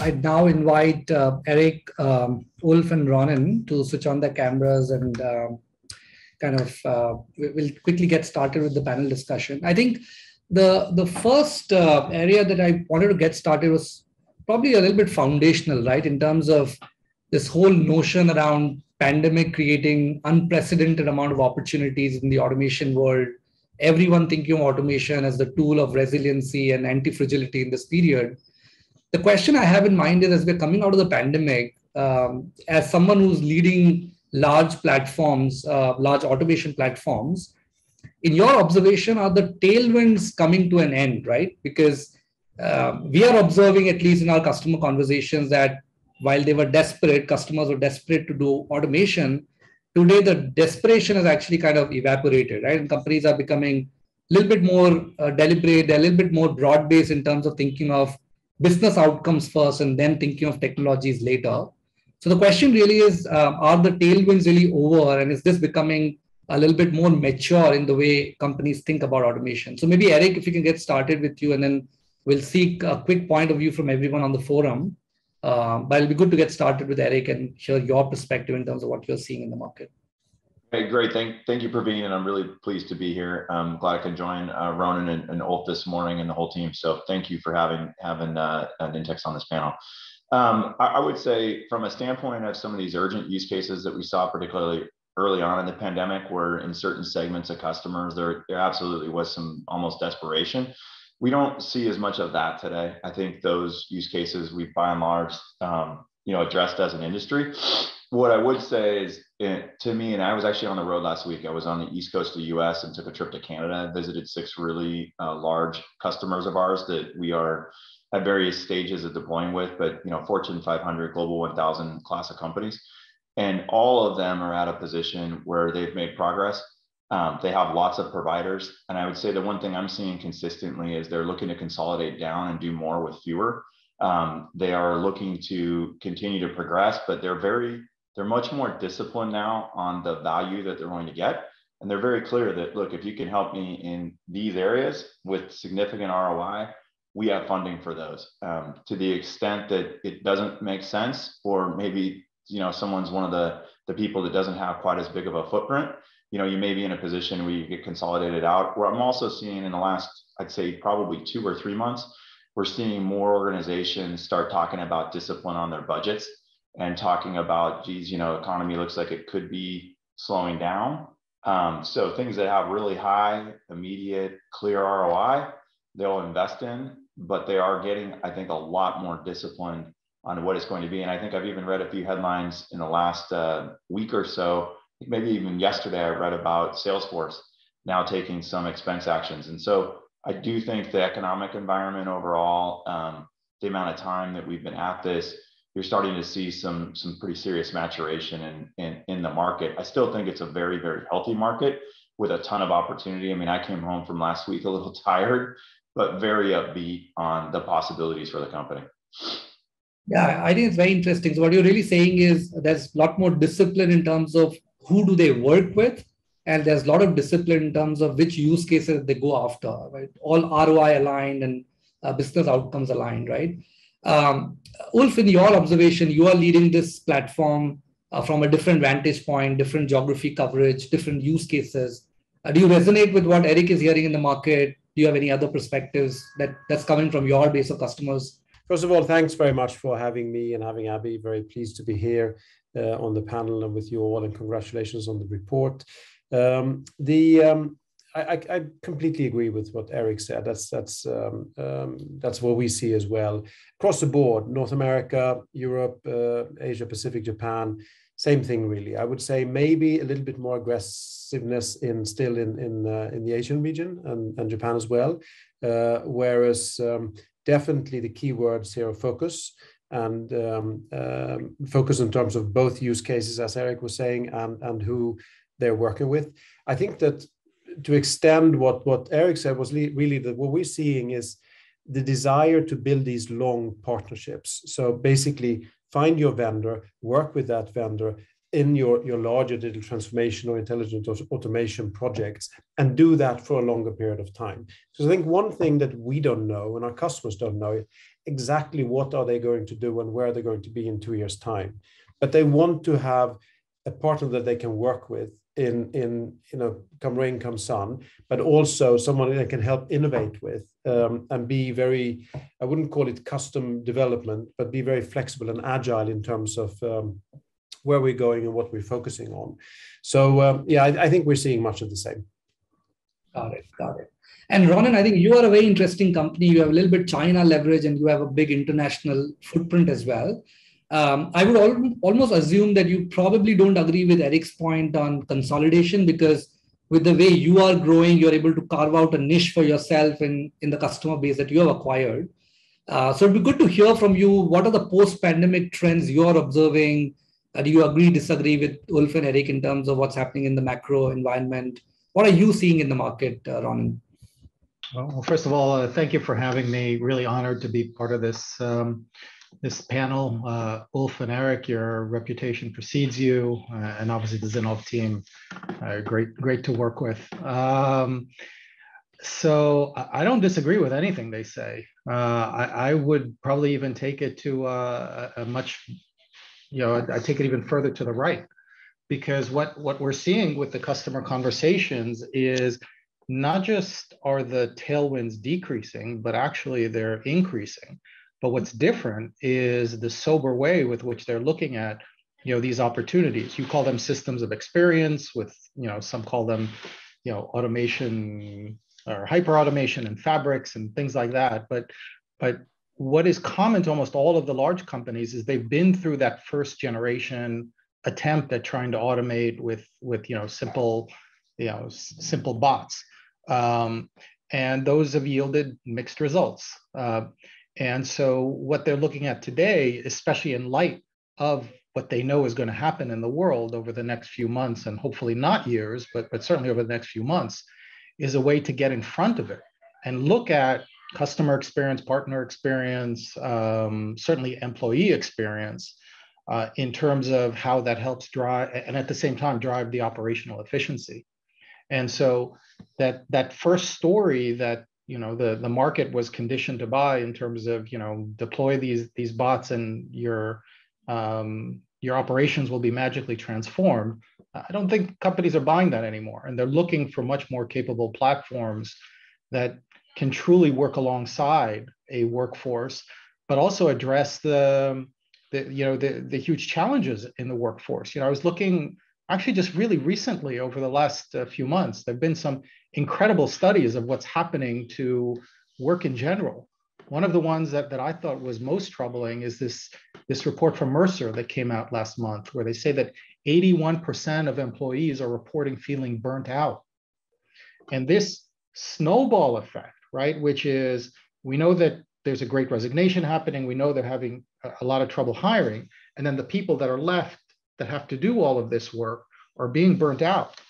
I now invite Eric, Ulf, and Ronan to switch on their cameras and we'll quickly get started with the panel discussion. I think the first area that I wanted to get started was probably a little bit foundational, right? In terms of this whole notion around pandemic creating unprecedented amount of opportunities in the automation world, everyone thinking of automation as the tool of resiliency and anti-fragility in this period. The question I have in mind is, as we're coming out of the pandemic, as someone who's leading large platforms, large automation platforms, in your observation, are the tailwinds coming to an end, right? Because we are observing, at least in our customer conversations, that while they were desperate, customers were desperate to do automation, today the desperation has actually kind of evaporated, right? And companies are becoming a little bit more deliberate, they're a little bit more broad-based in terms of thinking of business outcomes first and then thinking of technologies later. So the question really is, are the tailwinds really over, and is this becoming a little bit more mature in the way companies think about automation? So maybe Eric, if you can get started with you, and then we'll seek a quick point of view from everyone on the forum. But it'll be good to get started with Eric and share your perspective in terms of what you're seeing in the market. Hey, great. Thank you, Praveen, and I'm really pleased to be here. I'm glad I can join Ronan and Ulf this morning and the whole team. So thank you for having Nintex on this panel. I would say from a standpoint of some of these urgent use cases that we saw, particularly early on in the pandemic, where in certain segments of customers, there absolutely was some almost desperation. We don't see as much of that today. I think those use cases we by and large, addressed as an industry. What I would say is, to me, and I was actually on the road last week, I was on the East Coast of the US and took a trip to Canada, visited 6 really large customers of ours that we are at various stages of deploying with, but Fortune 500, Global 1000 class of companies. And all of them are at a position where they've made progress. They have lots of providers. And I would say the one thing I'm seeing consistently is they're looking to consolidate down and do more with fewer. They are looking to continue to progress, but they're much more disciplined now on the value that they're going to get. And they're very clear that, look, if you can help me in these areas with significant ROI, we have funding for those. To the extent that it doesn't make sense, or maybe someone's one of the people that doesn't have quite as big of a footprint, you may be in a position where you get consolidated out. Where I'm also seeing in the last, I'd say probably 2 or 3 months, we're seeing more organizations start talking about discipline on their budgets and talking about, geez, economy looks like it could be slowing down. So things that have really high, immediate, clear ROI, they'll invest in, but they are getting, I think, a lot more disciplined on what it's going to be. And I think I've even read a few headlines in the last week or so, maybe even yesterday, I read about Salesforce now taking some expense actions. And so I do think the economic environment overall, the amount of time that we've been at this, you're starting to see some pretty serious maturation in the market. I still think it's a very, very healthy market with a ton of opportunity. I mean, I came home from last week a little tired, but very upbeat on the possibilities for the company. Yeah, I think it's very interesting. So what you're really saying is there's a lot more discipline in terms of who do they work with, and there's a lot of discipline in terms of which use cases they go after, right? All ROI aligned and business outcomes aligned, right? Ulf, in your observation, you are leading this platform from a different vantage point, different geography coverage, different use cases. Do you resonate with what Eric is hearing in the market? Do you have any other perspectives that's coming from your base of customers? First of all, thanks very much for having me and having Abby. Very pleased to be here on the panel and with you all, and congratulations on the report. I completely agree with what Eric said. That's what we see as well across the board. North America, Europe, Asia Pacific, Japan, same thing really. I would say maybe a little bit more aggressiveness in the Asian region and Japan as well. Whereas definitely the keywords here are focus and focus in terms of both use cases, as Eric was saying, and who they're working with. I think that to extend what Eric said was really that what we're seeing is the desire to build these long partnerships. So basically find your vendor, work with that vendor, in your larger digital transformation or intelligent automation projects, and do that for a longer period of time. So I think one thing that we don't know and our customers don't know exactly what are they going to do and where they're going to be in 2 years' time. But they want to have a partner that they can work with in come rain, come sun, but also someone that can help innovate with and be very, I wouldn't call it custom development, but be very flexible and agile in terms of where we're going and what we're focusing on. So I think we're seeing much of the same. Got it. And Ronan, I think you are a very interesting company. You have a little bit China leverage and you have a big international footprint as well. I would almost assume that you probably don't agree with Eric's point on consolidation, because with the way you are growing, you're able to carve out a niche for yourself in the customer base that you have acquired. So it'd be good to hear from you. What are the post-pandemic trends you're observing? Do you agree, disagree with Ulf and Eric in terms of what's happening in the macro environment? What are you seeing in the market, Ronan? Well, first of all, thank you for having me. Really honored to be part of this this panel. Ulf and Eric, your reputation precedes you, and obviously the Zinnov team, great to work with. So I don't disagree with anything they say. I would probably even take it to a much, I take it even further to the right, because what we're seeing with the customer conversations is not just are the tailwinds decreasing, but actually they're increasing. But what's different is the sober way with which they're looking at, these opportunities. You call them systems of experience, with, some call them, automation or hyper automation and fabrics and things like that. But what is common to almost all of the large companies is they've been through that first generation attempt at trying to automate with simple bots, and those have yielded mixed results. And so what they're looking at today, especially in light of what they know is going to happen in the world over the next few months, and hopefully not years, but certainly over the next few months, is a way to get in front of it and look at customer experience, partner experience, certainly employee experience, in terms of how that helps drive, and at the same time drive the operational efficiency. And so that first story that the market was conditioned to buy in terms of deploy these bots and your operations will be magically transformed. I don't think companies are buying that anymore, and they're looking for much more capable platforms that can truly work alongside a workforce, but also address the huge challenges in the workforce. I was looking actually just really recently over the last few months. There've been some incredible studies of what's happening to work in general. One of the ones that I thought was most troubling is this report from Mercer that came out last month, where they say that 81% of employees are reporting feeling burnt out. And this snowball effect, right, which is, we know that there's a great resignation happening. We know they're having a lot of trouble hiring. And then the people that are left that have to do all of this work are being burnt out.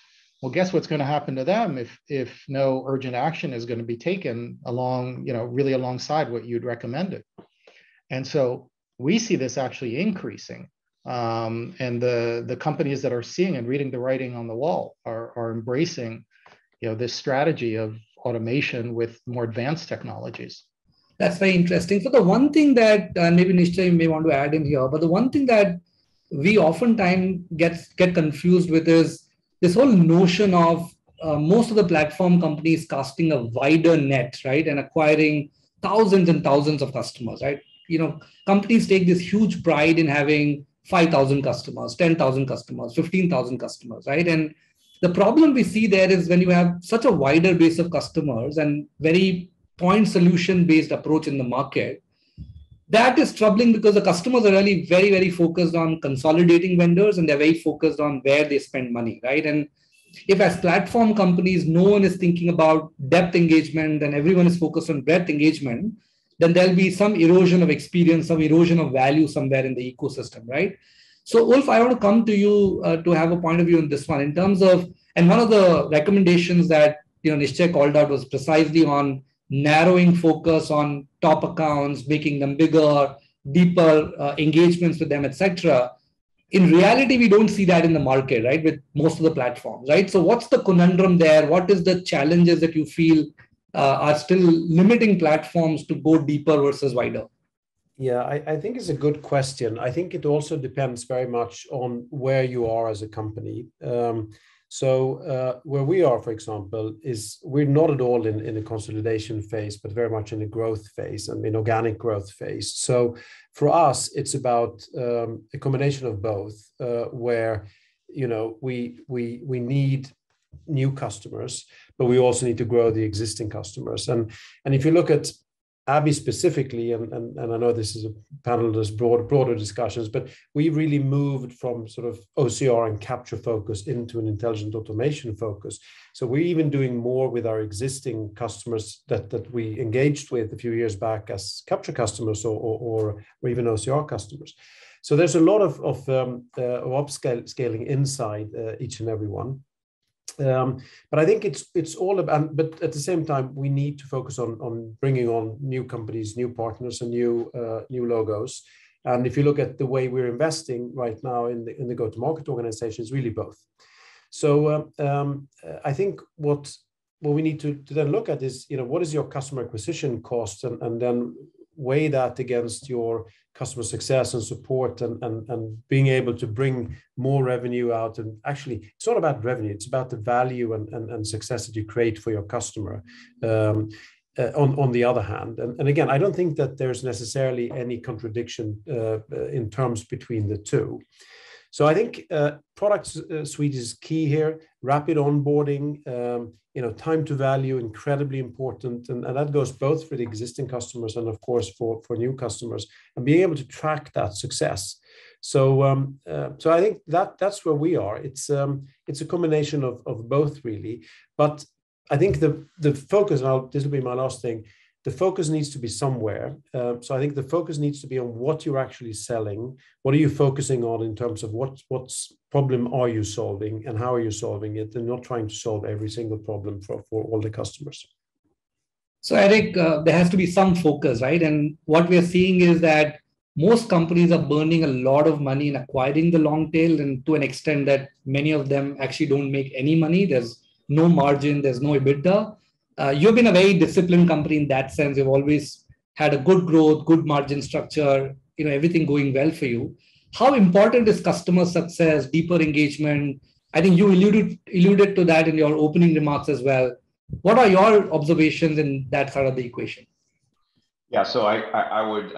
Well, guess what's going to happen to them if no urgent action is going to be taken really alongside what you'd recommended. And so we see this actually increasing. And the companies that are seeing and reading the writing on the wall are embracing, this strategy of automation with more advanced technologies. That's very interesting. So the one thing that, maybe Nishcha, you may want to add in here, but the one thing that we oftentimes get confused with is this whole notion of most of the platform companies casting a wider net, right, and acquiring thousands and thousands of customers, right? Companies take this huge pride in having 5,000 customers, 10,000 customers, 15,000 customers, right? And the problem we see there is when you have such a wider base of customers and very point solution based approach in the market, that is troubling, because the customers are really very, very focused on consolidating vendors, and they're very focused on where they spend money, right? And if as platform companies, no one is thinking about depth engagement and everyone is focused on breadth engagement, then there'll be some erosion of experience, some erosion of value somewhere in the ecosystem, right? So Ulf, I want to come to you to have a point of view on this one in terms of, and one of the recommendations that Nishchay called out was precisely on narrowing focus on top accounts, making them bigger, deeper engagements with them, etc. In reality, we don't see that in the market, right? With most of the platforms, right? So what's the conundrum there? What is the challenges that you feel are still limiting platforms to go deeper versus wider? Yeah, I think it's a good question. I think it also depends very much on where you are as a company. Where we are, for example, is we're not at all in a consolidation phase, but very much in a growth phase and in organic growth phase. So for us, it's about a combination of both, where we need new customers, but we also need to grow the existing customers. And if you look at Abby specifically, and I know this is a panel that's broader discussions, but we really moved from sort of OCR and capture focus into an intelligent automation focus. So we're even doing more with our existing customers that we engaged with a few years back as capture customers or even OCR customers. So there's a lot of upscaling inside each and every one. But I think it's all about, but at the same time, we need to focus on bringing on new companies, new partners, and new logos. And if you look at the way we're investing right now in the go-to-market organization, it's really both. So I think what we need to then look at is, what is your customer acquisition cost, and then weigh that against your customer success and support, and being able to bring more revenue out. And actually, it's not about revenue, it's about the value and success that you create for your customer. On the other hand, and again, I don't think that there's necessarily any contradiction in terms between the two. So I think product suite is key here. Rapid onboarding, time to value, incredibly important, and that goes both for the existing customers and of course for new customers, and being able to track that success. So I think that's where we are. It's a combination of both really, but I think the focus, and this will be my last thing, the focus needs to be somewhere. So I think the focus needs to be on what you're actually selling. What are you focusing on in terms of what's problem are you solving and how are you solving it, and not trying to solve every single problem for all the customers. So Eric, there has to be some focus, right? And what we are seeing is that most companies are burning a lot of money in acquiring the long tail, and to an extent that many of them actually don't make any money. There's no margin, there's no EBITDA. You've been a very disciplined company in that sense. You've always had a good growth, good margin structure, everything going well for you. How important is customer success, deeper engagement? I think you alluded to that in your opening remarks as well. What are your observations in that side of the equation? Yeah, so I would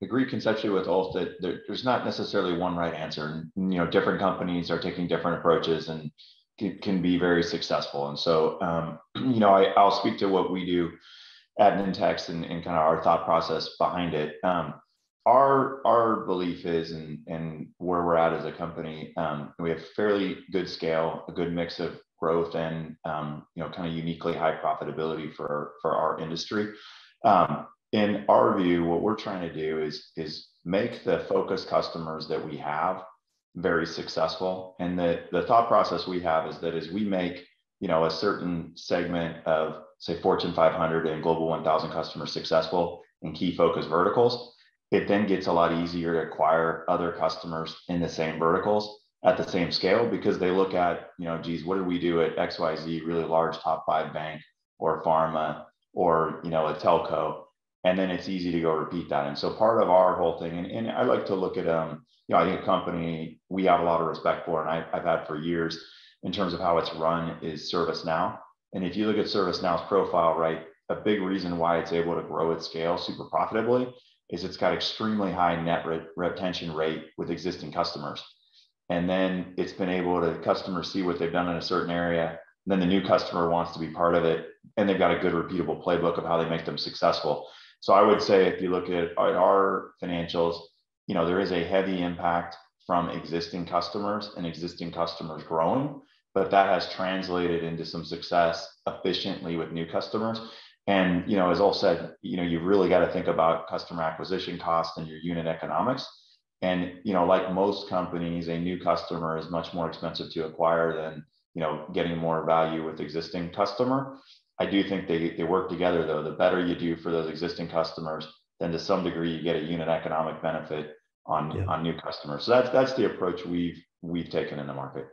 agree conceptually with Ulf that there's not necessarily one right answer. Different companies are taking different approaches and can be very successful. And so, I'll speak to what we do at Nintex and kind of our thought process behind it. Our belief is, and where we're at as a company, we have fairly good scale, a good mix of growth and, kind of uniquely high profitability for our industry. In our view, what we're trying to do is make the focus customers that we have very successful. And the thought process we have is that as we make, a certain segment of, say, Fortune 500 and Global 1000 customers successful in key focus verticals, it then gets a lot easier to acquire other customers in the same verticals at the same scale, because they look at, geez, what did we do at XYZ, really large top 5 bank or pharma or, a telco? And then it's easy to go repeat that. And so part of our whole thing, and I like to look at, I think a company we have a lot of respect for, and I've had for years in terms of how it's run, is ServiceNow. And if you look at ServiceNow's profile, right, a big reason why it's able to grow at scale super profitably is it's got extremely high net retention rate with existing customers. And then it's been able to customers see what they've done in a certain area. Then the new customer wants to be part of it, and they've got a good repeatable playbook of how they make them successful. So I would say if you look at our financials, there is a heavy impact from existing customers and existing customers growing, but that has translated into some success efficiently with new customers. And, as Ulf said, you've really got to think about customer acquisition cost and your unit economics. And, like most companies, a new customer is much more expensive to acquire than, getting more value with existing customer. I do think they work together though. The better you do for those existing customers, then to some degree you get a unit economic benefit on new customers. So that's the approach we've taken in the market.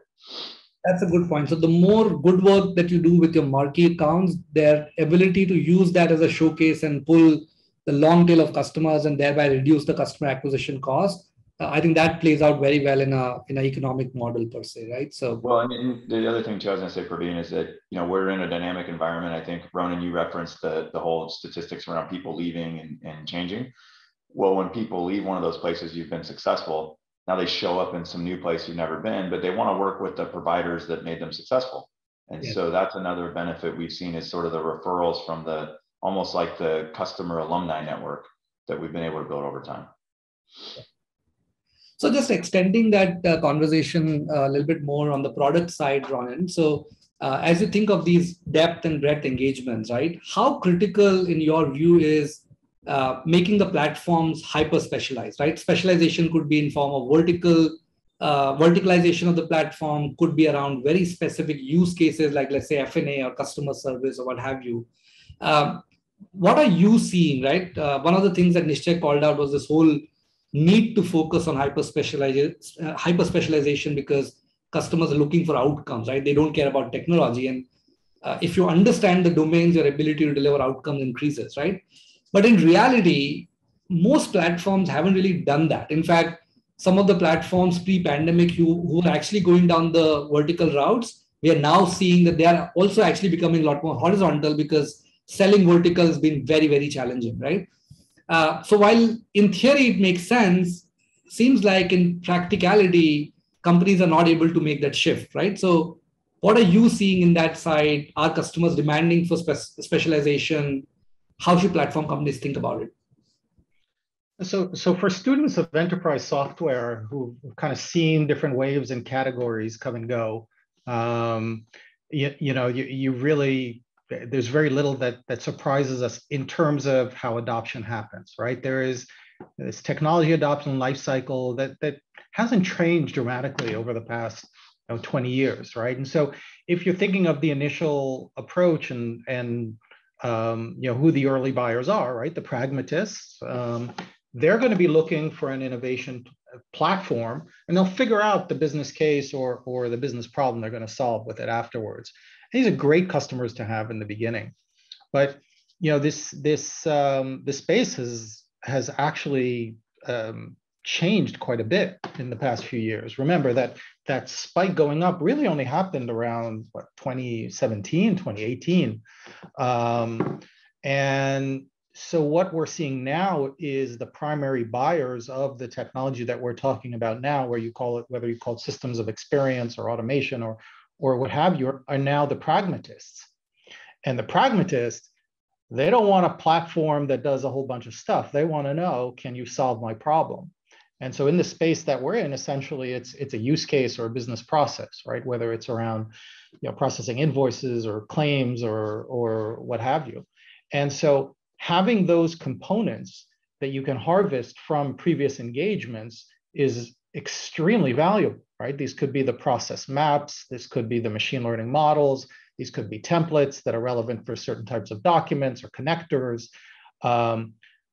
That's a good point. So the more good work that you do with your marquee accounts, their ability to use that as a showcase and pull the long tail of customers and thereby reduce the customer acquisition cost. I think that plays out very well in an economic model per se, right? So well, and the other thing too I was going to say, Praveen, is that we're in a dynamic environment. I think Ronan, you referenced the whole statistics around people leaving and changing. Well, when people leave one of those places you've been successful, now they show up in some new place you've never been, but they want to work with the providers that made them successful. And so that's another benefit we've seen is sort of the referrals from almost like the customer alumni network that we've been able to build over time. So just extending that conversation a little bit more on the product side, Ronan. So as you think of these depth and breadth engagements, right? How critical in your view is making the platforms hyper specialized, right? Specialization could be in form of verticalization of the platform, could be around very specific use cases like, let's say, F&A or customer service or what have you. What are you seeing, right? One of the things that Nishchay called out was this whole need to focus on hyper specialization because customers are looking for outcomes, right? They don't care about technology. And if you understand the domains, your ability to deliver outcomes increases, right? But in reality, most platforms haven't really done that. In fact, some of the platforms pre-pandemic who are actually going down the vertical routes, we are now seeing that they are also actually becoming a lot more horizontal because selling vertical has been very, very challenging, right? So while in theory it makes sense, seems like in practicality, companies are not able to make that shift, right? So what are you seeing in that side? Are customers demanding for specialization? How should platform companies think about it? So for students of enterprise software who've kind of seen different waves and categories come and go, you really, there's very little that surprises us in terms of how adoption happens, right? There is this technology adoption life cycle that hasn't changed dramatically over the past 20 years, right? And so if you're thinking of the initial approach and who the early buyers are, right? The pragmatists, they're going to be looking for an innovation platform, and they'll figure out the business case or the business problem they're going to solve with it afterwards. These are great customers to have in the beginning, but this space has actually changed quite a bit in the past few years. Remember that spike going up really only happened around 2017, 2018, and so what we're seeing now is the primary buyers of the technology that we're talking about now, whether you call it systems of experience or automation or what have you, are now the pragmatists. And the pragmatists, they don't want a platform that does a whole bunch of stuff. They want to know, can you solve my problem? And so in the space that we're in, essentially, it's a use case or a business process, right? Whether it's around processing invoices or claims or what have you. And so having those components that you can harvest from previous engagements is extremely valuable, right? These could be the process maps, this could be the machine learning models, these could be templates that are relevant for certain types of documents or connectors.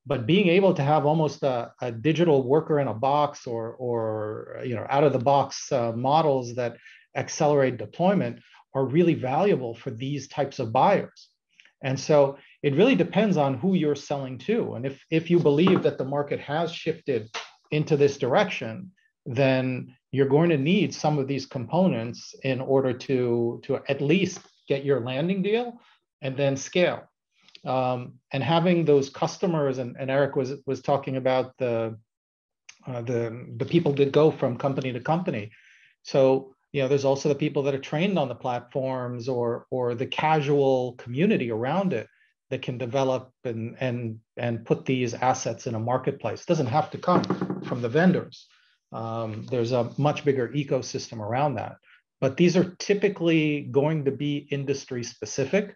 But being able to have almost a digital worker in a box or out of the box models that accelerate deployment are really valuable for these types of buyers. And so it really depends on who you're selling to. And if you believe that the market has shifted into this direction, then you're going to need some of these components in order to at least get your landing deal and then scale. And having those customers, and Eric was talking about the people that go from company to company. So there's also the people that are trained on the platforms or the casual community around it that can develop and put these assets in a marketplace. It doesn't have to come from the vendors. There's a much bigger ecosystem around that. But these are typically going to be industry specific.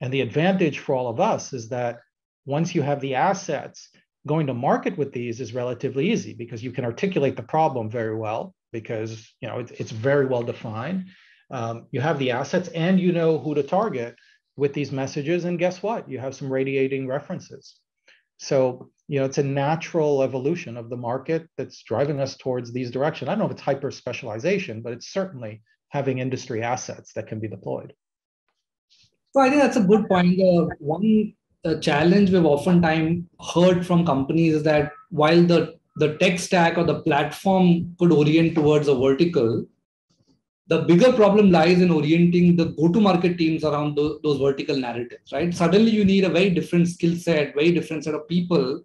And the advantage for all of us is that once you have the assets, going to market with these is relatively easy because you can articulate the problem very well because it's very well defined. You have the assets and you know who to target with these messages, and guess what? You have some radiating references. So it's a natural evolution of the market that's driving us towards these directions. I don't know if it's hyper specialization, but it's certainly having industry assets that can be deployed. So I think that's a good point. One challenge we've oftentimes heard from companies is that while the tech stack or the platform could orient towards a vertical, the bigger problem lies in orienting the go-to-market teams around those vertical narratives, right? Suddenly you need a very different skill set, very different set of people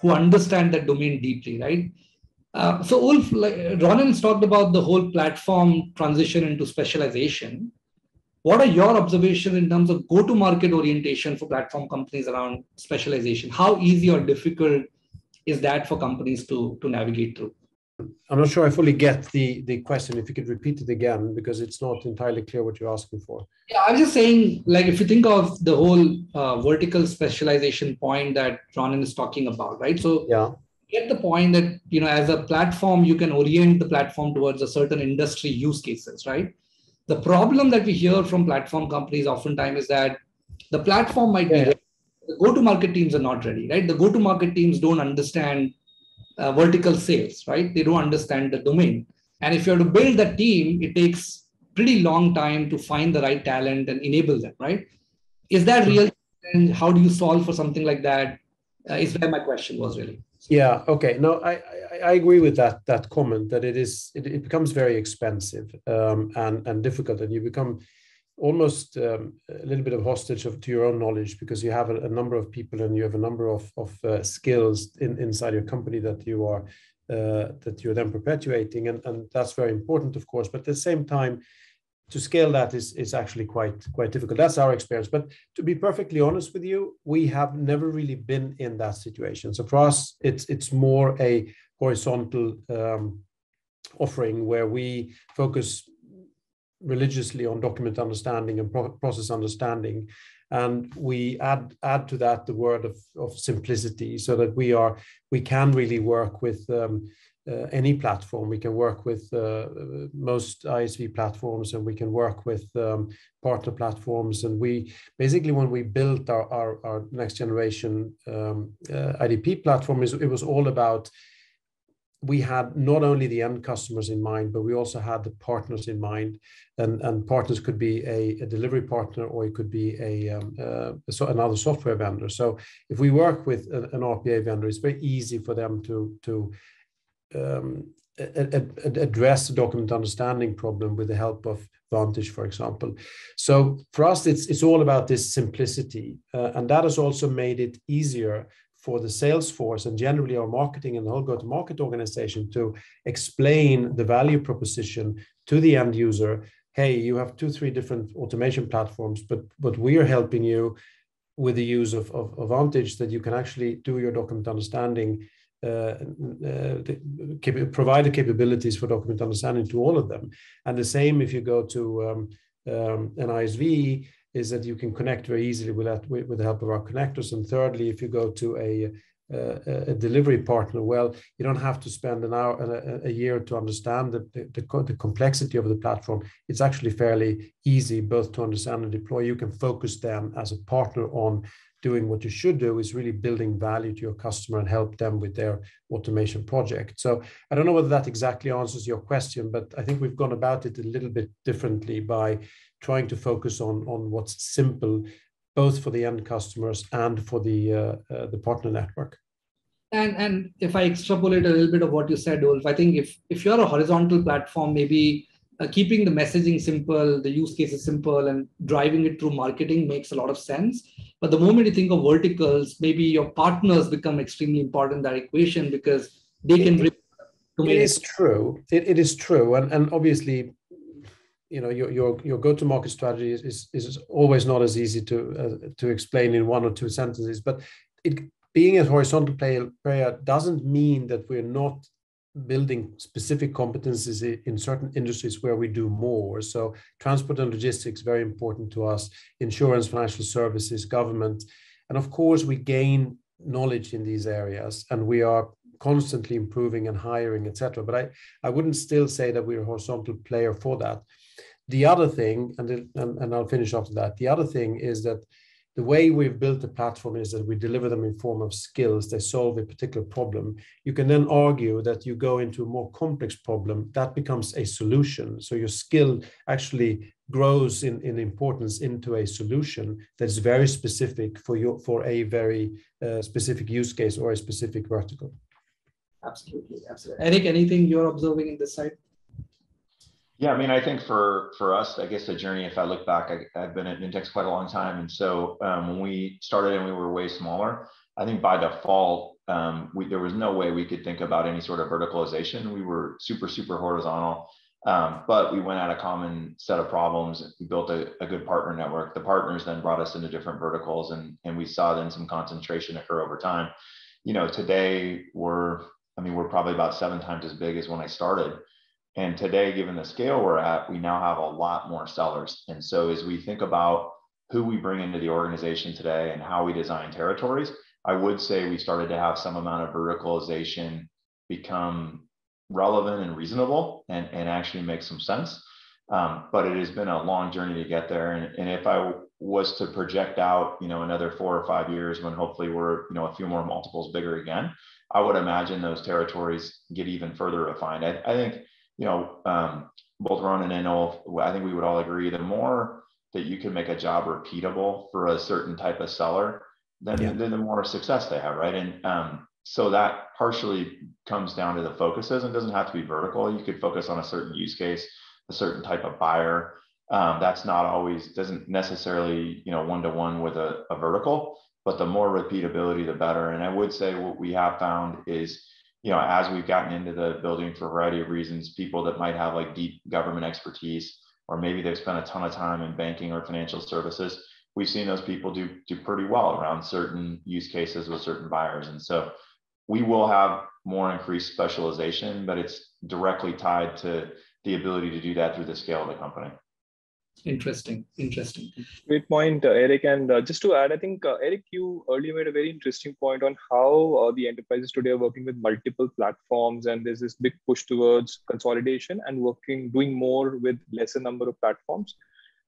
who understand that domain deeply, right? So Ulf, Ronan's talked about the whole platform transition into specialization. What are your observations in terms of go-to-market orientation for platform companies around specialization? How easy or difficult is that for companies to navigate through? I'm not sure I fully get the question. If you could repeat it again, because it's not entirely clear what you're asking for. Yeah, I was just saying, like, if you think of the whole vertical specialization point that Ronan is talking about, right? So yeah, get the point that, as a platform, you can orient the platform towards a certain industry use cases, right? The problem that we hear from platform companies oftentimes is that the platform might be ready. The go-to-market teams are not ready, right? The go-to-market teams don't understand vertical sales, right? They don't understand the domain. And if you have to build that team, it takes pretty long time to find the right talent and enable them, right? Is that real? And how do you solve for something like that? Is where my question was really. Yeah. Okay. No, I agree with that comment that it becomes very expensive and difficult, and you become almost a little bit of hostage to your own knowledge, because you have a number of people and you have a number of skills inside your company that you're then perpetuating, and that's very important, of course. But at the same time, to scale that is actually quite difficult. That's our experience. But to be perfectly honest with you, we have never really been in that situation. So for us, it's more a horizontal offering where we focus religiously on document understanding and process understanding, and we add to that the word of simplicity, so that we can really work with any platform. We can work with most ISV platforms, and we can work with partner platforms. And we basically, when we built our next generation IDP platform, it was all about, we had not only the end customers in mind, but we also had the partners in mind. And partners could be a delivery partner, or it could be another software vendor. So if we work with an RPA vendor, it's very easy for them to address the document understanding problem with the help of Vantage, for example. So for us, it's all about this simplicity, and that has also made it easier for the sales force and generally our marketing and the whole go-to-market organization to explain the value proposition to the end user. Hey, you have 2-3 different automation platforms, but we are helping you with the use of Vantage, that you can actually do your document understanding, provide the capabilities for document understanding to all of them. And the same if you go to an ISV, is that you can connect very easily with the help of our connectors. And thirdly, if you go to a delivery partner, well, you don't have to spend an hour, a year to understand the complexity of the platform. It's actually fairly easy both to understand and deploy. You can focus them as a partner on doing what you should do, is really building value to your customer and help them with their automation project. So I don't know whether that exactly answers your question, but I think we've gone about it a little bit differently by trying to focus on what's simple, both for the end customers and for the partner network. And if I extrapolate a little bit of what you said, Ulf, I think if you're a horizontal platform, maybe keeping the messaging simple, the use cases simple, and driving it through marketing makes a lot of sense. But the moment you think of verticals, maybe your partners become extremely important in that equation, because they can bring. It is true. It is true, and obviously, your go-to-market strategy is always not as easy to explain in 1 or 2 sentences. But being a horizontal player doesn't mean that we're not building specific competencies in certain industries where we do more. So transport and logistics, very important to us, insurance, financial services, government. And of course, we gain knowledge in these areas, and we are constantly improving and hiring, etc. But I wouldn't still say that we're a horizontal player for that. The other thing, and I'll finish after that, the other thing is that The way we've built the platform is that we deliver them in form of skills. They solve a particular problem. You can then argue that you go into a more complex problem, that becomes a solution. So your skill actually grows in importance into a solution that is very specific for a very specific use case or a specific vertical. Absolutely, absolutely. Eric, anything you're observing in this side? Yeah, I mean, I think for us, I guess the journey, if I look back, I've been at Nintex quite a long time. And so when we started and we were way smaller, I think by default, there was no way we could think about any sort of verticalization. We were super, super horizontal, but we went at a common set of problems. We built a good partner network. The partners then brought us into different verticals, and we saw then some concentration occur over time. You know, today we're probably about 7 times as big as when I started. And today, given the scale we're at, we now have a lot more sellers. And so as we think about who we bring into the organization today and how we design territories, I would say we started to have some amount of verticalization become relevant and reasonable and actually make some sense. But it has been a long journey to get there. And if I was to project out, another 4 or 5 years when hopefully we're, a few more multiples bigger again, I would imagine those territories get even further refined. I think, both Ronan and Ulf, I think we would all agree, the more that you can make a job repeatable for a certain type of seller, then the more success they have, right? And so that partially comes down to the focuses, and doesn't have to be vertical. You could focus on a certain use case, a certain type of buyer. That's not always, doesn't necessarily, one-to-one with a vertical, but the more repeatability, the better. And I would say what we have found is, as we've gotten into the building for a variety of reasons, people that might have like deep government expertise, or maybe they've spent a ton of time in banking or financial services, we've seen those people do pretty well around certain use cases with certain buyers. And so we will have more increased specialization, but it's directly tied to the ability to do that through the scale of the company. Interesting. Great point, Eric. And just to add, I think, Eric, you earlier made a very interesting point on how the enterprises today are working with multiple platforms, and there's this big push towards consolidation and doing more with lesser number of platforms.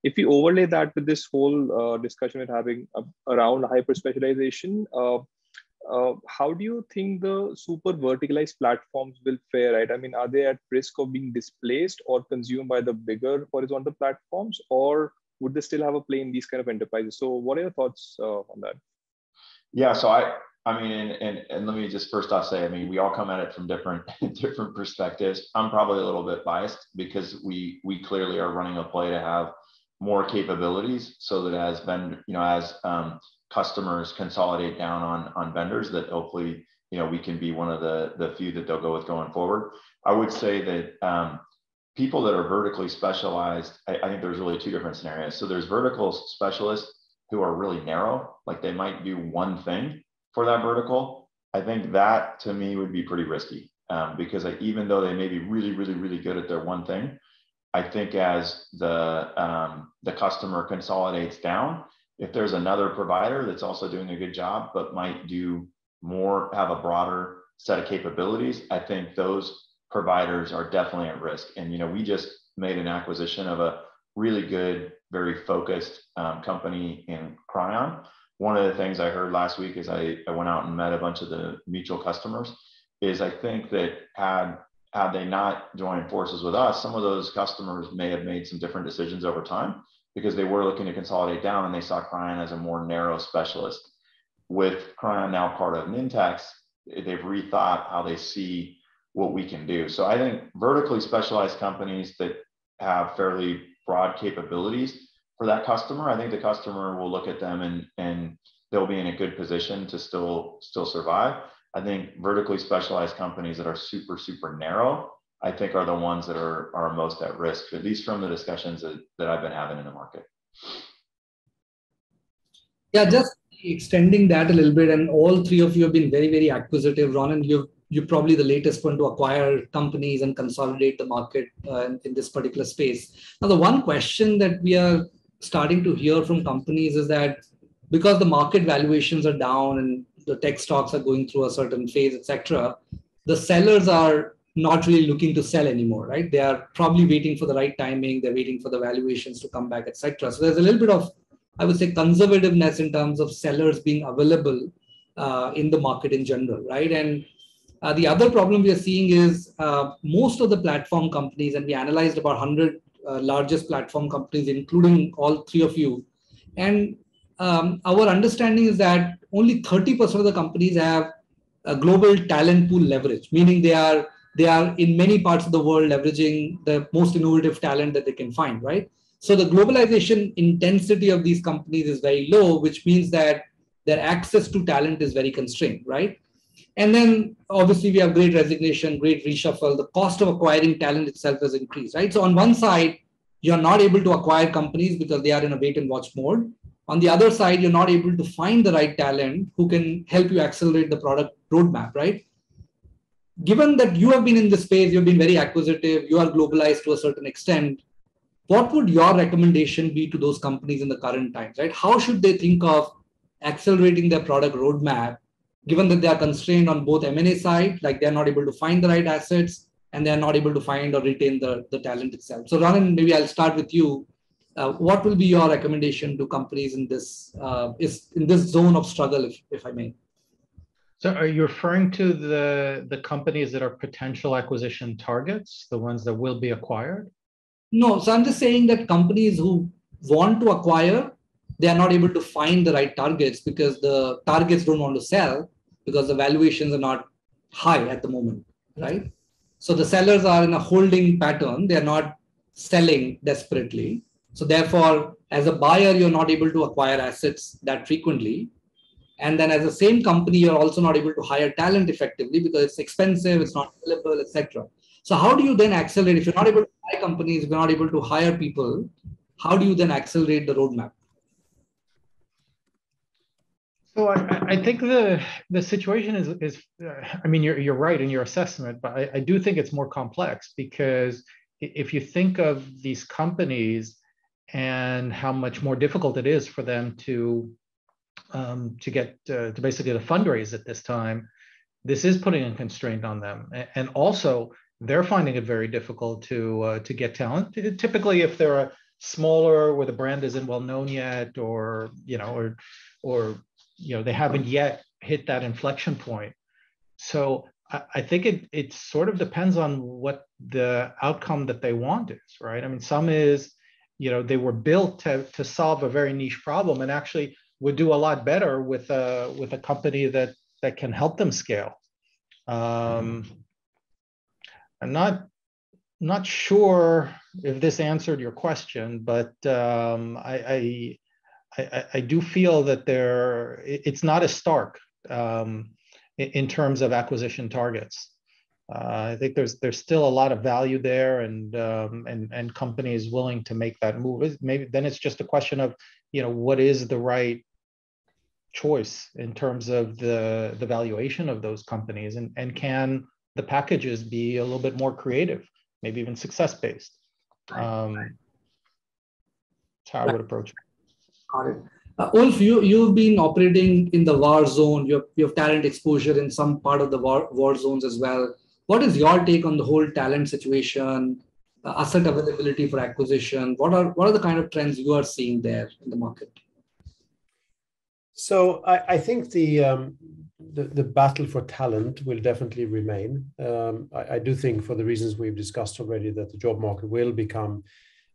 If we overlay that with this whole discussion we're having around hyper specialization, how do you think the super verticalized platforms will fare, right? I mean, are they at risk of being displaced or consumed by the bigger horizontal platforms, or would they still have a play in these kind of enterprises? So what are your thoughts on that? Yeah, so I mean, and let me just first off say, I mean, we all come at it from different perspectives. I'm probably a little bit biased because we clearly are running a play to have more capabilities, so that as customers consolidate down on vendors, that hopefully, we can be one of the few that they'll go with going forward. I would say that people that are vertically specialized, I think there's really 2 different scenarios. So there's vertical specialists who are really narrow, like they might do one thing for that vertical. I think that to me would be pretty risky because even though they may be really, really, really good at their one thing, I think as the customer consolidates down, if there's another provider that's also doing a good job, but might do more, have a broader set of capabilities, I think those providers are definitely at risk. And, we just made an acquisition of a really good, very focused company in Cryon. One of the things I heard last week is I went out and met a bunch of the mutual customers, is I think that had they not joined forces with us, some of those customers may have made some different decisions over time, because they were looking to consolidate down and they saw Cryon as a more narrow specialist. With Cryon now part of Nintex, they've rethought how they see what we can do. So I think vertically specialized companies that have fairly broad capabilities for that customer, I think the customer will look at them and they'll be in a good position to still survive. I think vertically specialized companies that are super, super narrow, I think are the ones that are most at risk, at least from the discussions that I've been having in the market. Yeah, just extending that a little bit, and all 3 of you have been very, very acquisitive. Ronan, you're probably the latest one to acquire companies and consolidate the market in this particular space. Now, the one question that we are starting to hear from companies is that because the market valuations are down and the tech stocks are going through a certain phase, etc., the sellers are not really looking to sell anymore, right? They are probably waiting for the right timing. They're waiting for the valuations to come back, etc. So there's a little bit of I would say, conservativeness in terms of sellers being available in the market in general, right? And the other problem we are seeing is most of the platform companies, and we analyzed about 100 largest platform companies, including all three of you. And our understanding is that only 30% of the companies have a global talent pool leverage, meaning they are in many parts of the world leveraging the most innovative talent that they can find, right? So the globalization intensity of these companies is very low, which means that their access to talent is very constrained, right? And then obviously we have great resignation, great reshuffle. The cost of acquiring talent itself has increased, right? So on one side, you're not able to acquire companies because they are in a wait and watch mode. On the other side, you're not able to find the right talent who can help you accelerate the product roadmap, right? Given that you have been in this space, you've been very acquisitive, you are globalized to a certain extent, what would your recommendation be to those companies in the current times, right? How should they think of accelerating their product roadmap, given that they are constrained on both M&A side, like they're not able to find the right assets, and they're not able to find or retain the talent itself? So Ronan, maybe I'll start with you. What will be your recommendation to companies in this zone of struggle, if I may? So are you referring to the companies that are potential acquisition targets, the ones that will be acquired? No, so I'm just saying that companies who want to acquire, they are not able to find the right targets because the targets don't want to sell because the valuations are not high at the moment, right? So the sellers are in a holding pattern. They're not selling desperately. So therefore, as a buyer, you're not able to acquire assets that frequently. And then as the same company, you're also not able to hire talent effectively because it's expensive, it's not available, etc. So how do you then accelerate? If you're not able to buy companies, if you're not able to hire people, how do you then accelerate the roadmap? So I think the situation is I mean, you're right in your assessment, but I do think it's more complex because if you think of these companies and how much more difficult it is for them to get to basically the fundraise at this time, this is putting a constraint on them, and also they're finding it very difficult to get talent. Typically, if they're a smaller, where the brand isn't well known yet, or they haven't yet hit that inflection point. So I think it sort of depends on what the outcome that they want is, right? I mean, some is, they were built to solve a very niche problem and actually would do a lot better with a company that can help them scale. I'm not sure if this answered your question, but I do feel that it's not as stark in terms of acquisition targets. I think there's still a lot of value there, and companies willing to make that move. Maybe then it's just a question of what is the right choice in terms of the valuation of those companies, and can the packages be a little bit more creative, maybe even success-based. That's how I would approach it. Got it. Ulf, you've been operating in the war zone. You have talent exposure in some part of the war zones as well. What is your take on the whole talent situation, asset availability for acquisition? What are the kind of trends you are seeing there in the market? So I think the battle for talent will definitely remain. I do think, for the reasons we've discussed already, that the job market will become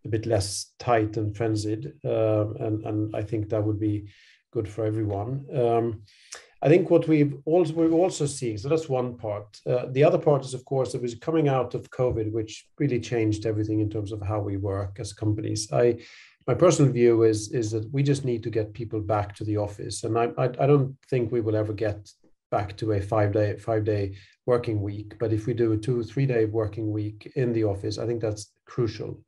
a bit less tight and frenzied, and I think that would be good for everyone. I think what we're also seeing, so that's one part. The other part is, of course, that was coming out of COVID, which really changed everything in terms of how we work as companies. My personal view is that we just need to get people back to the office, and I don't think we will ever get back to a five day working week. But if we do a 2-3 day working week in the office, I think that's crucial.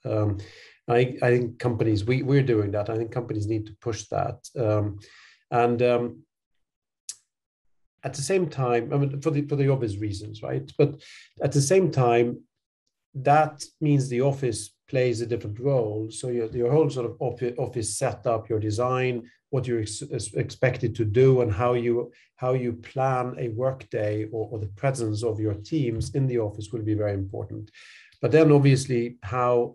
I think companies, we're doing that. I think companies need to push that. At the same time, I mean, for the obvious reasons, right? But at the same time, that means the office plays a different role. So your whole sort of office setup, your design, what you're expected to do, and how you plan a workday or the presence of your teams in the office will be very important. But then obviously how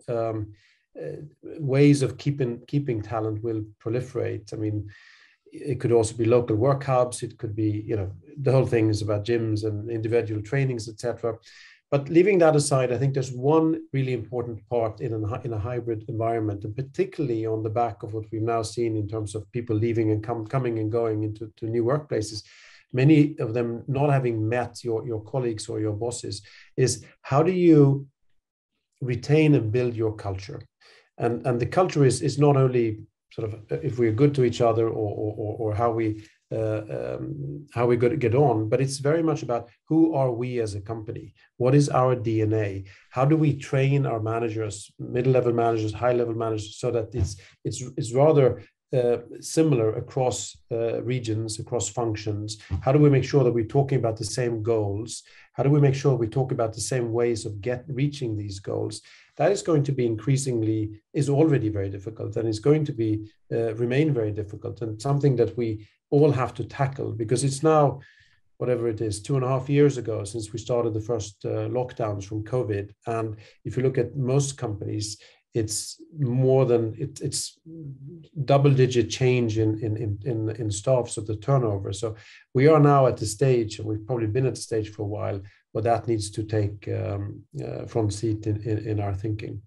ways of keeping talent will proliferate. I mean, it could also be local work hubs. It could be, you know, the whole thing is about gyms and individual trainings, etc. But leaving that aside, I think there's one really important part in a hybrid environment, and particularly on the back of what we've now seen in terms of people leaving and coming and going into new workplaces, many of them not having met your colleagues or your bosses, is how do you retain and build your culture? And the culture is not only sort of if we're good to each other or how we get on, but it's very much about who are we as a company? What is our DNA? How do we train our managers, middle-level managers, high-level managers, so that it's rather similar across regions, across functions? How do we make sure that we're talking about the same goals? How do we make sure we talk about the same ways of reaching these goals? That is going to be is already very difficult, and is going to be remain very difficult, and something that we all have to tackle, because it's now, whatever it is, 2.5 years ago since we started the first lockdowns from COVID. And if you look at most companies, it's it's double-digit change in staffs of the turnover. So we are now at the stage, and we've probably been at the stage for a while, where that needs to take front seat in our thinking.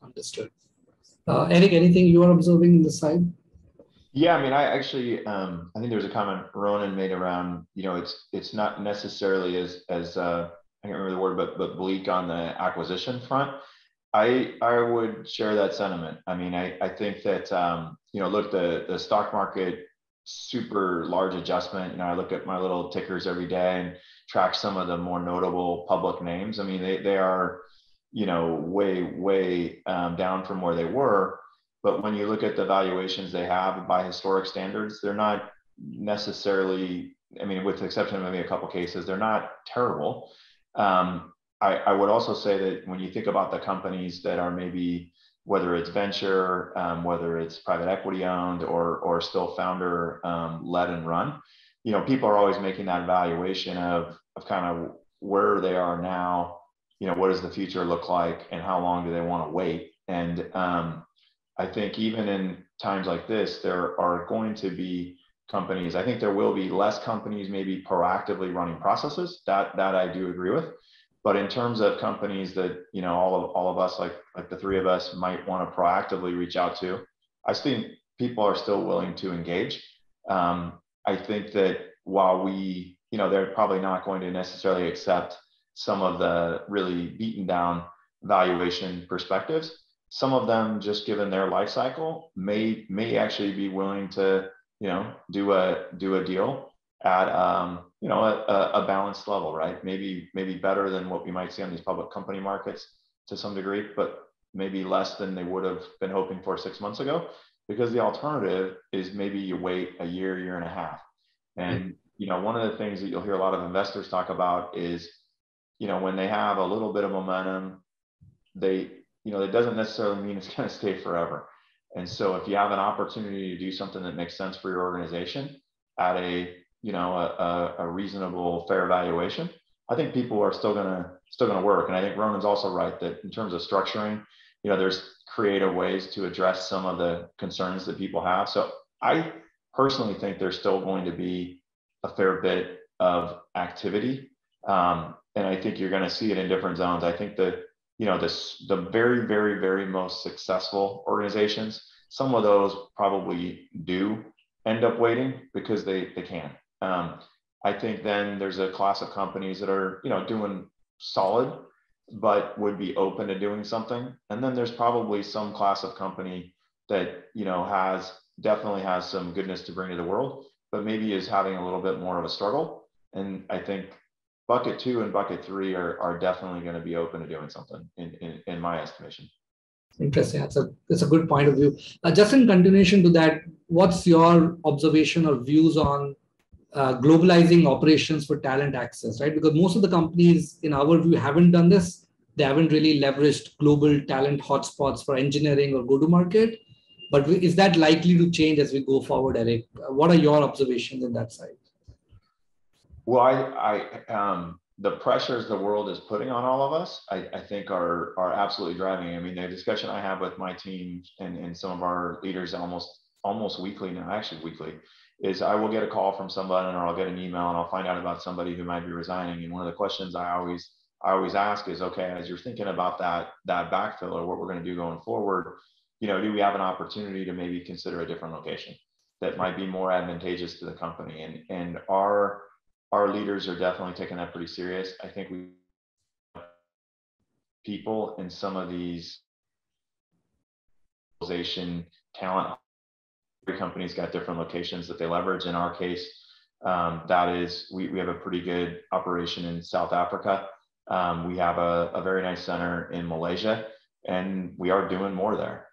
Understood. Eric, anything you are observing in the side? Yeah, I mean, I actually, I think there was a comment Ronan made around, you know, it's not necessarily as I can't remember the word, but bleak on the acquisition front. I would share that sentiment. I mean, I think that, you know, look, the stock market, super large adjustment. You know, I look at my little tickers every day and track some of the more notable public names. I mean, they are, you know, way down from where they were. But when you look at the valuations they have by historic standards, they're not necessarily, I mean, with the exception of maybe a couple cases, they're not terrible. I would also say that when you think about the companies that are maybe, whether it's venture, whether it's private equity owned or still founder led and run, you know, people are always making that evaluation of kind of where they are now, you know, what does the future look like and how long do they want to wait? And I think even in times like this, there are going to be companies, I think there will be less companies maybe proactively running processes, that I do agree with. But in terms of companies that, you know, all of us, like the three of us might want to proactively reach out to, I think people are still willing to engage. I think that while we, you know, they're probably not going to necessarily accept some of the really beaten down valuation perspectives. Some of them, just given their life cycle, may actually be willing to, you know, do a deal at you know, a balanced level, right? Maybe better than what we might see on these public company markets to some degree, but maybe less than they would have been hoping for 6 months ago, because the alternative is maybe you wait a year and a half. And you know, one of the things that you'll hear a lot of investors talk about is, you know, when they have a little bit of momentum, you know, it doesn't necessarily mean it's going to stay forever. And so if you have an opportunity to do something that makes sense for your organization at a, you know, a reasonable, fair valuation, I think people are still gonna work. And I think Ronan's also right that in terms of structuring, you know, there's creative ways to address some of the concerns that people have. So I personally think there's still going to be a fair bit of activity. And I think you're going to see it in different zones. I think that, you know, the very most successful organizations, some of those probably do end up waiting because they can. I think then there's a class of companies that are, you know, doing solid, but would be open to doing something. And then there's probably some class of company that, you know, definitely has some goodness to bring to the world, but maybe is having a little bit more of a struggle. And I think bucket 2 and bucket 3 are definitely going to be open to doing something in my estimation. Interesting. That's a good point of view. Just in continuation to that, what's your observation or views on globalizing operations for talent access, right? Because most of the companies, in our view, haven't done this. They haven't really leveraged global talent hotspots for engineering or go-to-market. But is that likely to change as we go forward, Eric? What are your observations on that side? Well, the pressures the world is putting on all of us, I think are absolutely driving. I mean, the discussion I have with my team and some of our leaders almost weekly now, actually weekly, is I will get a call from somebody or I'll get an email and I'll find out about somebody who might be resigning. And one of the questions I always ask is, okay, as you're thinking about that backfill or what we're going to do going forward, do we have an opportunity to maybe consider a different location that might be more advantageous to the company? And our leaders are definitely taking that pretty serious. I think we people in some of these talent, every company's got different locations that they leverage. In our case, that is, we have a pretty good operation in South Africa. We have a very nice center in Malaysia, and we are doing more there.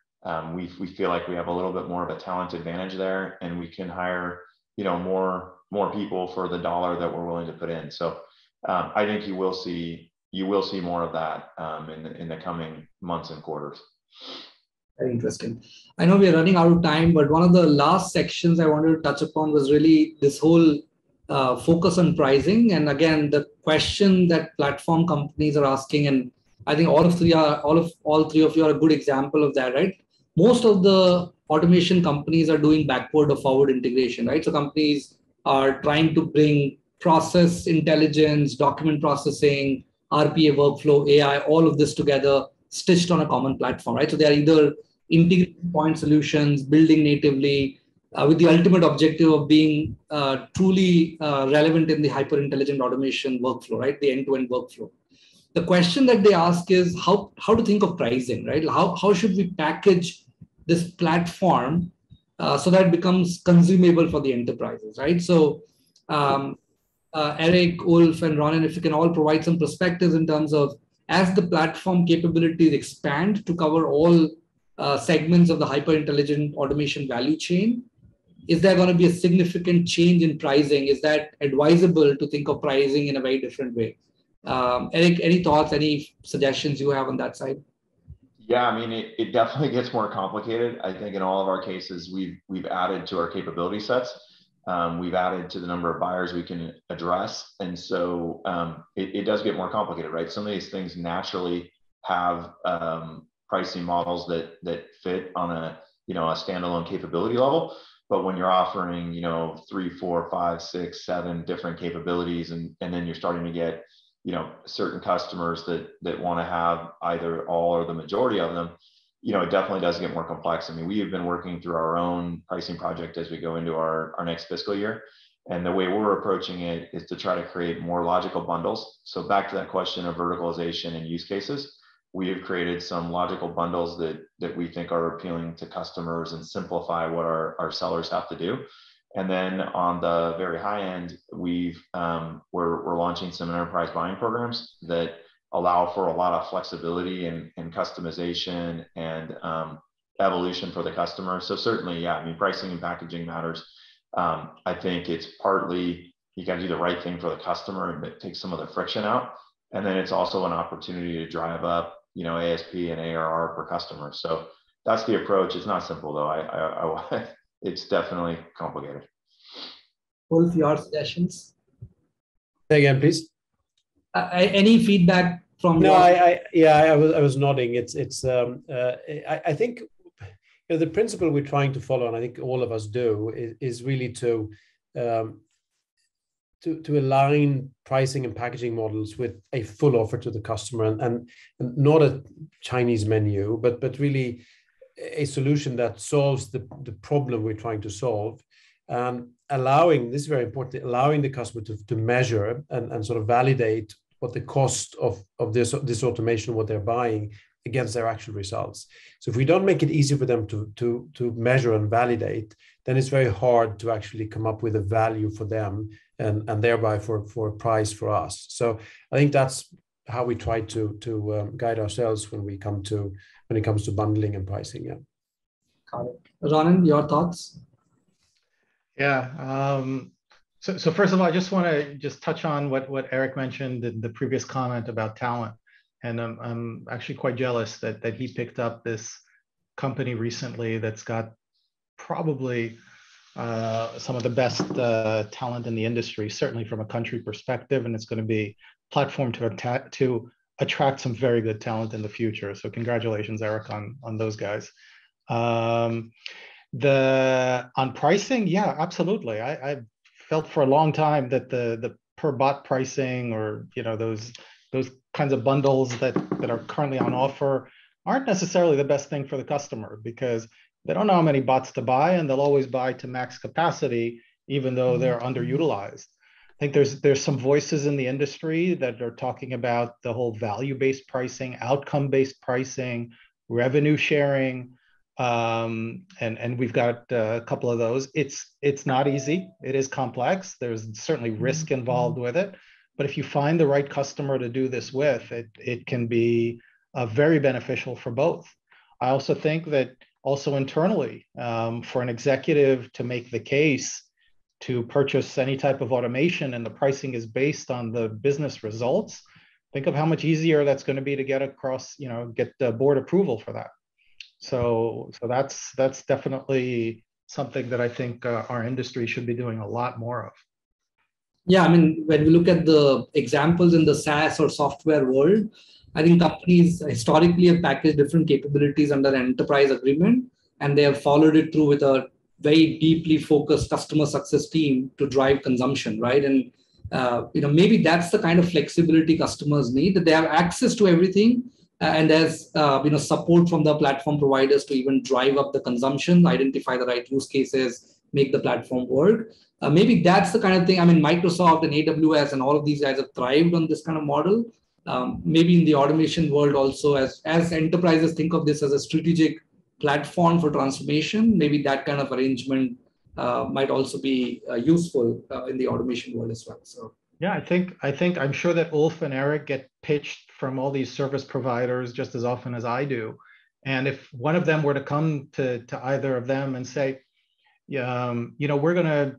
We feel like we have a little bit more of a talent advantage there, and we can hire, more people for the dollar that we're willing to put in. So I think you will see more of that in the coming months and quarters. Very interesting. I know we are running out of time, but one of the last sections I wanted to touch upon was really this whole focus on pricing. And again, the question that platform companies are asking, and I think all three of you are a good example of that, right? Most of the automation companies are doing backward or forward integration, right? So companies are trying to bring process intelligence, document processing, RPA workflow, AI, all of this together, stitched on a common platform, right? So they are either integrating point solutions, building natively, with the ultimate objective of being truly relevant in the hyper intelligent automation workflow, right? The end-to-end workflow. The question that they ask is how to think of pricing, right? How should we package this platform so that it becomes consumable for the enterprises, right? So Eric, Ulf, and Ronan, if you can all provide some perspectives in terms of, as the platform capabilities expand to cover all segments of the hyper intelligent automation value chain, is there going to be a significant change in pricing? Is that advisable to think of pricing in a very different way? Eric, any thoughts, any suggestions you have on that side? Yeah, I mean, it definitely gets more complicated. I think in all of our cases, we've added to our capability sets. We've added to the number of buyers we can address. And so it does get more complicated, right? Some of these things naturally have pricing models that fit on a standalone capability level. But when you're offering, 3, 4, 5, 6, 7 different capabilities, and then you're starting to get, certain customers that want to have either all or the majority of them, it definitely does get more complex. I mean, we have been working through our own pricing project as we go into our next fiscal year. And the way we're approaching it is to try to create more logical bundles. So back to that question of verticalization and use cases, we have created some logical bundles that we think are appealing to customers and simplify what our sellers have to do. And then on the very high end, we're launching some enterprise buying programs that allow for a lot of flexibility and customization and evolution for the customer. So certainly, yeah, I mean, pricing and packaging matters. I think it's partly you got to do the right thing for the customer and take some of the friction out. And then it's also an opportunity to drive up, ASP and ARR per customer. So that's the approach. It's not simple though. It's definitely complicated. Wolf, your suggestions? Say again, please. Any feedback from? No, I was nodding. I think the principle we're trying to follow, and I think all of us do, is really to align pricing and packaging models with a full offer to the customer, and not a Chinese menu, but really a solution that solves the problem we're trying to solve, and allowing, this is very important, allowing the customer to measure and sort of validate what the cost of this automation, what they're buying, against their actual results. So if we don't make it easy for them to measure and validate, then it's very hard to actually come up with a value for them and thereby for a price for us. So I think that's how we try to guide ourselves when it comes to bundling and pricing. Yeah. Got it. Ronan, your thoughts? Yeah. So first of all, I just want to touch on what Eric mentioned in the previous comment about talent. And I'm actually quite jealous that he picked up this company recently that's got probably some of the best talent in the industry, certainly from a country perspective, and it's going to be a platform to attract some very good talent in the future. So congratulations, Eric, on those guys. On pricing, yeah, absolutely. I felt for a long time that the per bot pricing, or those kinds of bundles that are currently on offer aren't necessarily the best thing for the customer, because they don't know how many bots to buy, and they'll always buy to max capacity, even though they're underutilized. I think there's some voices in the industry that are talking about the whole value-based pricing, outcome-based pricing, revenue sharing, and we've got a couple of those. It's not easy. It is complex. There's certainly risk involved with it, but if you find the right customer to do this with, it can be very beneficial for both. I also think that also internally, for an executive to make the case to purchase any type of automation and the pricing is based on the business results, think of how much easier that's going to be to get across, get board approval for that. So that's definitely something that I think our industry should be doing a lot more of. Yeah, I mean, when we look at the examples in the SaaS or software world, I think companies historically have packaged different capabilities under an enterprise agreement, and they have followed it through with a very deeply focused customer success team to drive consumption, right? And maybe that's the kind of flexibility customers need, that they have access to everything, and there's support from the platform providers to even drive up the consumption, identify the right use cases, make the platform work. Maybe that's the kind of thing. I mean, Microsoft and AWS and all of these guys have thrived on this kind of model. Maybe in the automation world also, as enterprises think of this as a strategic platform for transformation, maybe that kind of arrangement might also be useful in the automation world as well. So yeah, I'm sure that Ulf and Eric get pitched from all these service providers just as often as I do. And if one of them were to come to either of them and say, we're going to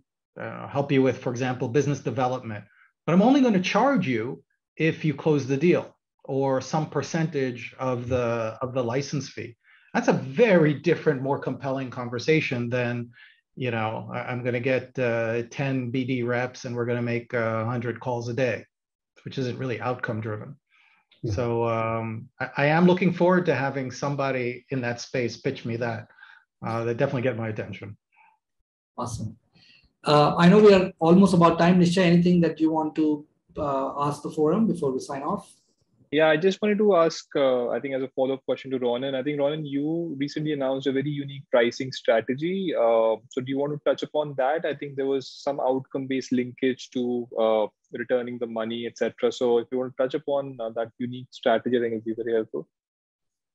help you with, for example, business development, but I'm only going to charge you if you close the deal, or some percentage of the license fee. That's a very different, more compelling conversation than, I'm going to get 10 BD reps and we're going to make 100 calls a day, which isn't really outcome driven. Yeah. So I am looking forward to having somebody in that space pitch me that. They definitely get my attention. Awesome. I know we are almost about time. Nisha, anything that you want to ask the forum before we sign off? Yeah, I just wanted to ask, I think as a follow-up question to Ronan, I think Ronan, you recently announced a very unique pricing strategy. So do you want to touch upon that? I think there was some outcome-based linkage to returning the money, etc. So if you want to touch upon that unique strategy, I think it'd be very helpful.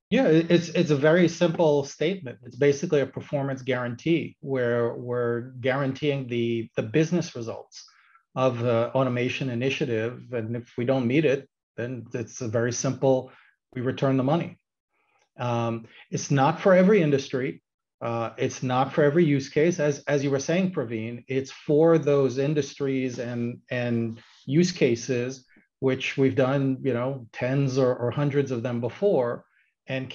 Yeah, it's a very simple statement. It's basically a performance guarantee where we're guaranteeing the business results of the automation initiative. And if we don't meet it, then it's a very simple, we return the money. It's not for every industry. It's not for every use case. As you were saying, Praveen, it's for those industries and use cases, which we've done, tens or hundreds of them before, and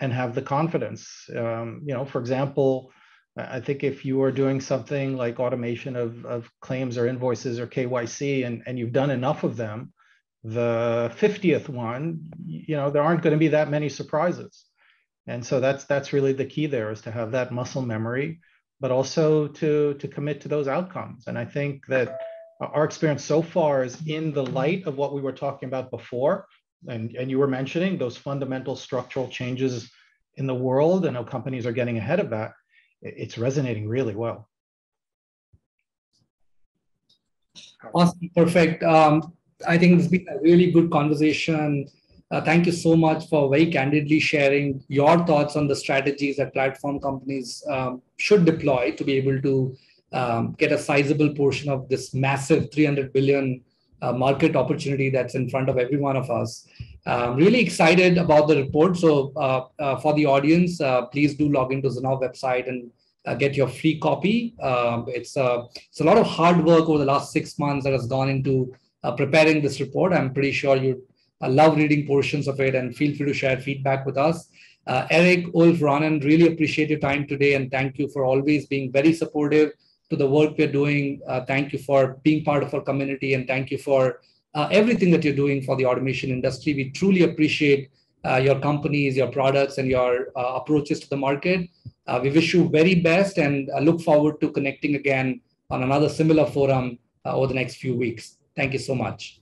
have the confidence. For example, I think if you are doing something like automation of claims or invoices or KYC, and you've done enough of them, the 50th one, there aren't going to be that many surprises. And so that's really the key there, is to have that muscle memory, but also to commit to those outcomes. And I think that our experience so far is in the light of what we were talking about before, and you were mentioning those fundamental structural changes in the world and how companies are getting ahead of that. It's resonating really well. Awesome. Perfect. I think it's been a really good conversation. Thank you so much for very candidly sharing your thoughts on the strategies that platform companies should deploy to be able to get a sizable portion of this massive 300 billion market opportunity that's in front of every one of us. Really excited about the report. So for the audience, please do log into Zinnov website and get your free copy. It's a lot of hard work over the last 6 months that has gone into preparing this report. I'm pretty sure you love reading portions of it, and feel free to share feedback with us. Eric, Ulf, Ronan, really appreciate your time today, and thank you for always being very supportive to the work we're doing. Thank you for being part of our community, and thank you for everything that you're doing for the automation industry. We truly appreciate your companies, your products, and your approaches to the market. We wish you very best, and look forward to connecting again on another similar forum over the next few weeks. Thank you so much.